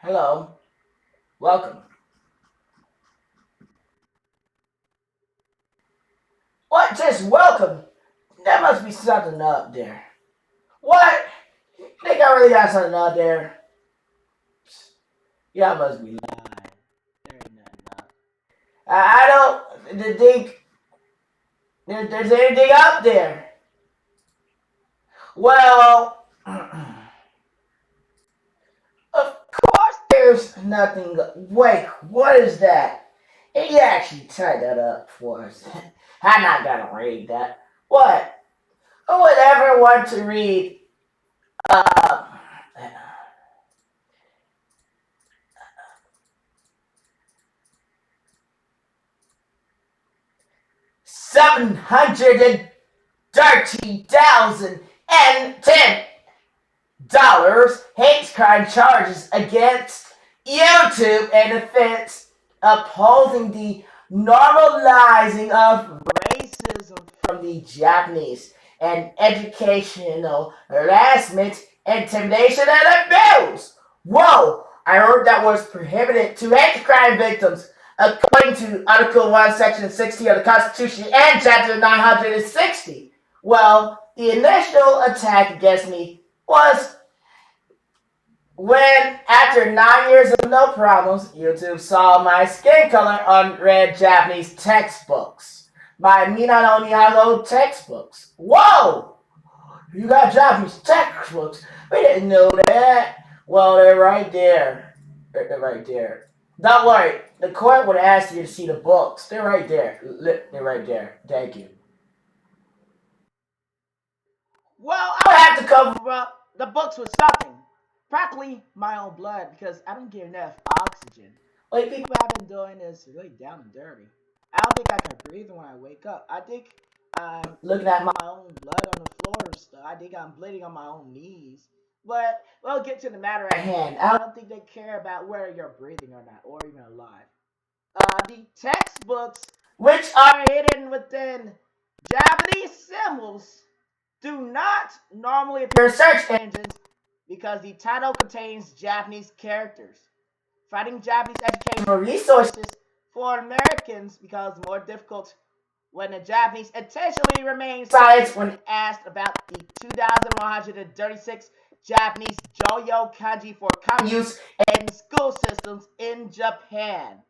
Hello, welcome. What? Just welcome? There must be something up there. What? Think I really got something up there? Y'all must be lying. There ain't nothing up. I don't think there's anything up there. Well, of course there's nothing. Wait, what is that? He actually tied that up for us. I'm not gonna read that. What? Who would ever want to read? Uh, 730,010 dollars hate crime charges against YouTube and offense upholding the normalizing of racism from the Japanese and educational harassment, intimidation, and abuse. Whoa! I heard that was prohibited to hate crime victims according to Article 1, Section 60 of the Constitution and Chapter 960. Well, the initial attack against me was when, after 9 years of no problems, YouTube saw my skin color on read Japanese textbooks by Minna no Nihongo Textbooks. Whoa! You got Japanese textbooks? We didn't know that. Well, they're right there. They're right there. Don't worry. The court would ask you to see the books. They're right there. They're right there. Thank you. Well, I would have to cover up the books with something. Practically my own blood because I don't get enough oxygen. What people have been doing is really down and dirty. I don't think I can breathe when I wake up. I think I'm looking at my own blood on the floor and stuff. I think I'm bleeding on my own knees. But we'll get to the matter at hand. I don't think they care about whether you're breathing or not, or even alive. The textbooks, which are hidden within Japanese symbols, do not normally appear in search engines because the title contains Japanese characters. Finding Japanese educational resources for Americans becomes more difficult when the Japanese intentionally remain silent when asked about the 2,136 Japanese Joyo kanji for common use in school systems in Japan.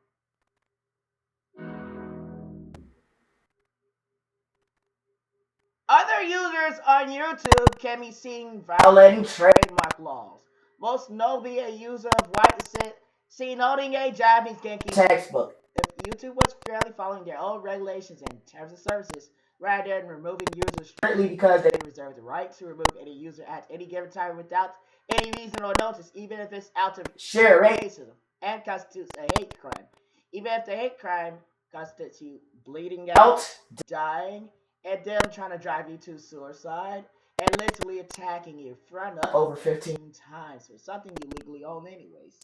Other users on YouTube can be seen violating trademark laws. Most notably, a user of white descent seen holding a Japanese Genki textbook. If YouTube was fairly following their own regulations and terms of services, rather than removing users strictly because they reserve the right to remove any user at any given time without any reason or notice, even if it's out of sheer racism and constitutes a hate crime. Even if the hate crime constitutes bleeding out, dying, and them trying to drive you to suicide and literally attacking you front up over 15 times for something you legally own anyways.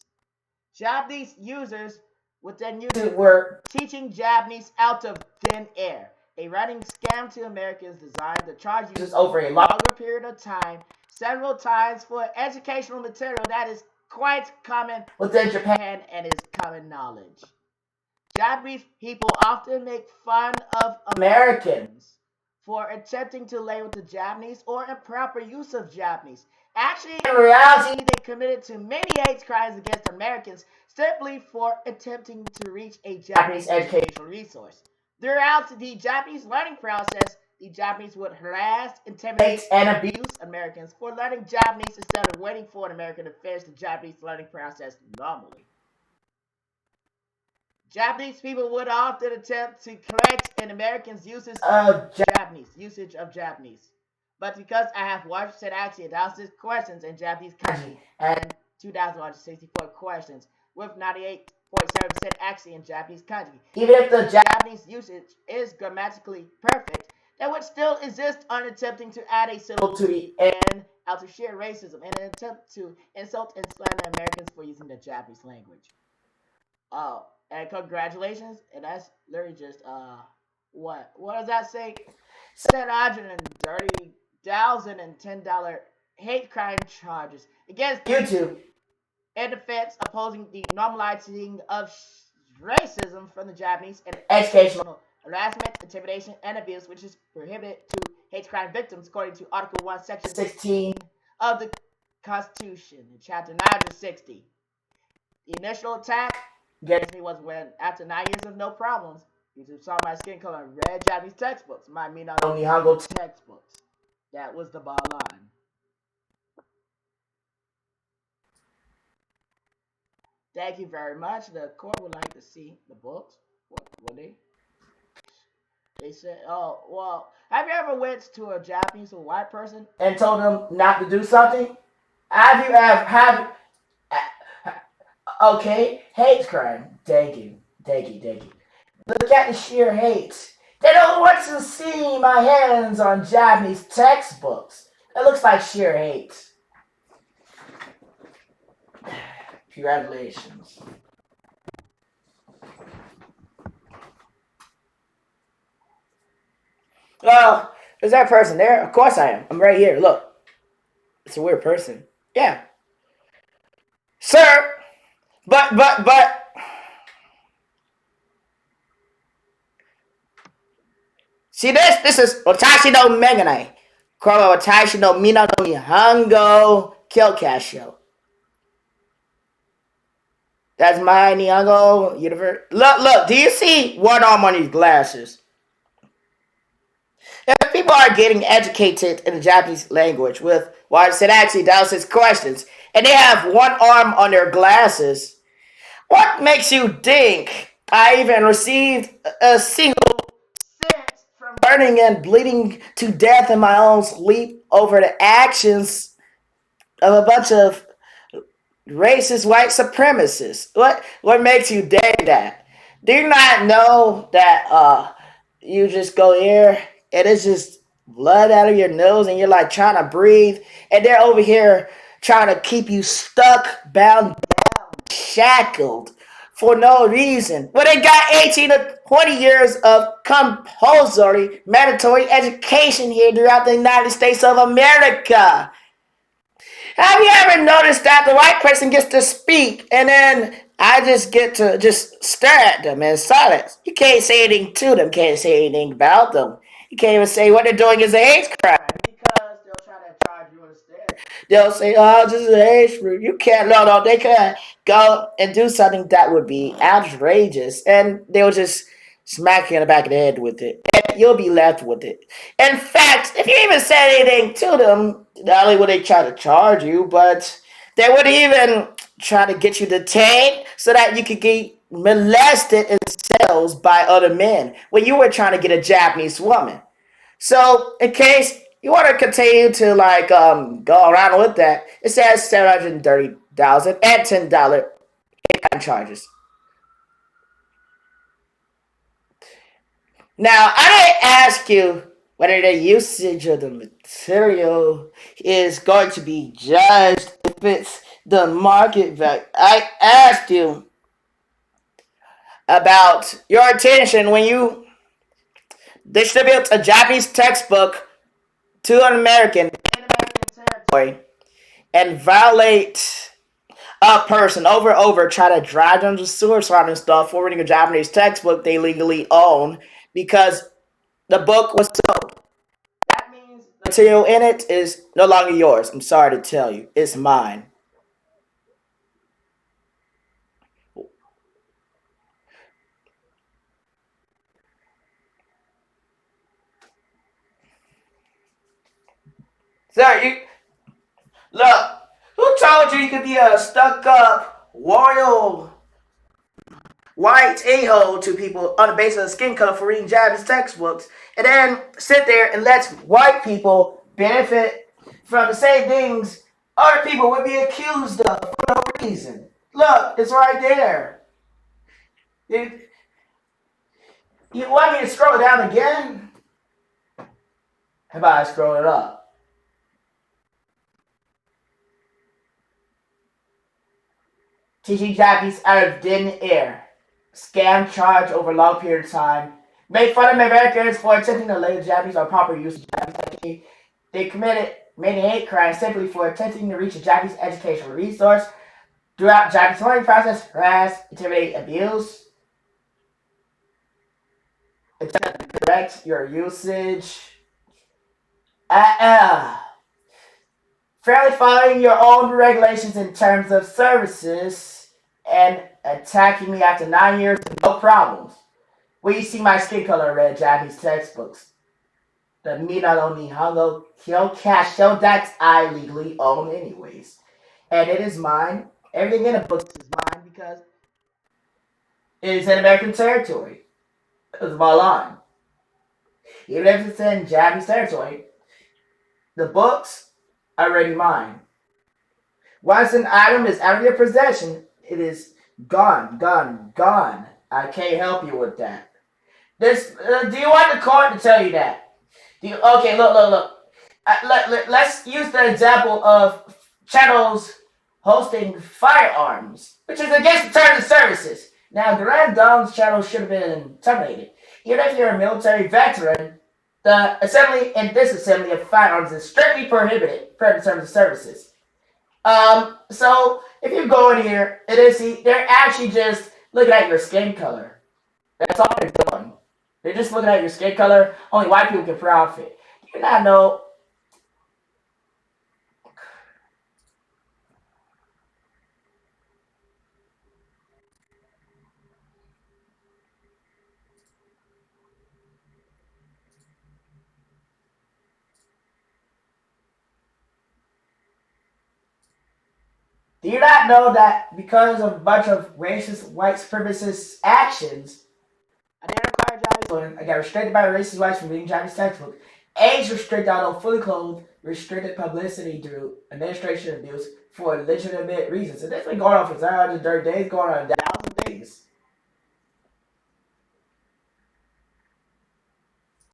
Japanese users within YouTube were teaching Japanese out of thin air, a running scam to Americans designed to charge users over a longer period of time, several times for educational material that is quite common within Japan and is common knowledge. Japanese people often make fun of Americans for attempting to label the Japanese or improper use of Japanese. Actually, in reality, they committed to many hate crimes against Americans simply for attempting to reach a Japanese educational resource. Throughout the Japanese learning process, the Japanese would harass, intimidate, and abuse Americans for learning Japanese instead of waiting for an American to finish the Japanese learning process normally. Japanese people would often attempt to correct an American's usage of Japanese. But because I have 1% accuracy analysis questions in Japanese kanji and 2,164 questions with 98.7% accuracy in Japanese kanji, even if the Japanese usage is grammatically perfect, there would still exist on attempting to add a syllable to the end out of sheer racism in an attempt to insult and slander Americans for using the Japanese language. Oh, and congratulations. And that's literally just what does that say? $730,010 hate crime charges against YouTube in defense opposing the normalizing of racism from the Japanese and educational harassment, intimidation, and abuse, which is prohibited to hate crime victims according to Article 1, Section 16 of the Constitution in Chapter 960. The initial attack against me was when, after 9 years of no problems, YouTube saw my skin color and read Japanese textbooks, my Minna Nihongo Textbooks. That was the bottom line. Thank you very much. The court would like to see the books. What would they? They said, "Oh, well, have you ever went to a Japanese or white person and told them not to do something? Have you ever have? Okay, hate crime. Thank you. Look at the sheer hate. They don't want to see my hands on Japanese textbooks. It looks like sheer hate. Congratulations." Well, is that person there? Of course I am. I'm right here. Look. It's a weird person. Yeah. Sir! But. See this? This is Watashi no Megane. Koro Watashi no Minna no Nihongo Kyokasho. That's my Nihongo universe. Look, do you see one arm on these glasses? If people are getting educated in the Japanese language with what it actually does is questions, and they have one arm on their glasses, what makes you think I even received a single cent from burning and bleeding to death in my own sleep over the actions of a bunch of racist white supremacists? What makes you think that? Do you not know that you just go here and it's just blood out of your nose and you're like trying to breathe and they're over here trying to keep you stuck, bound down, shackled for no reason? Well, they got 18 to 20 years of compulsory mandatory education here throughout the United States of America. Have you ever noticed that the white person gets to speak and then I just get to just stare at them in silence? You can't say anything to them, can't say anything about them. You can't even say what they're doing is a hate crime because they'll try to charge you instead. They'll say, "Oh, this is a hate crime." You can't. No. They can go and do something that would be outrageous, and they'll just smack you in the back of the head with it, and you'll be left with it. In fact, if you even said anything to them, not only would they try to charge you, but they would even try to get you detained so that you could get molested in cells by other men when you were trying to get a Japanese woman. So, in case you want to continue to go around with that, it says $730,000 and $10 in charges. Now, I didn't ask you whether the usage of the material is going to be judged if it's the market value. I asked you about your attention when you distribute a Japanese textbook to an American in American territory and violate a person over and over, try to drive them to suicide and stuff for reading a Japanese textbook they legally own because the book was sold. That means the material in it is no longer yours. I'm sorry to tell you, it's mine. Sir, look, who told you you could be a stuck-up, royal, white a-hole to people on the basis of skin color for reading Japanese textbooks, and then sit there and let white people benefit from the same things other people would be accused of for no reason? Look, it's right there. You want me to scroll down again? How about I scroll it up? Teaching Japanese out of thin air. Scam charge over a long period of time. Made fun of Americans for attempting to lay the Japanese on proper use of Japanese. They committed many hate crimes simply for attempting to reach a Japanese educational resource. Throughout Japanese learning process, harass, intimidate, abuse, attempt to correct your usage. Fairly following your own regulations in terms of services and attacking me after 9 years with no problems. Will you see my skin color read Japanese textbooks? The Minna no Nihongo Textbooks I legally own anyways. And it is mine. Everything in the books is mine because it is in American territory. It's my line. Even if it's in Japanese territory, the books are already mine. Once an item is out of your possession, it is gone, gone, gone. I can't help you with that. Do you want the court to tell you that? Okay, look. Let's use the example of channels hosting firearms, which is against the terms of services. Now, Grand Dom's channel should have been terminated. Even if you're a military veteran, the assembly and disassembly of firearms is strictly prohibited per the terms of services. So if you go in here, they're actually just looking at your skin color. That's all they're doing. They're just looking at your skin color. Only white people can profit. Do you not know? Do you not know that because of a bunch of racist white supremacist actions, I didn't acquire Japanese. I got restricted by racist whites from reading Japanese textbooks. Age restricted, although fully clothed, restricted publicity through administration abuse for legitimate reasons. And this been going on for 730 days, going on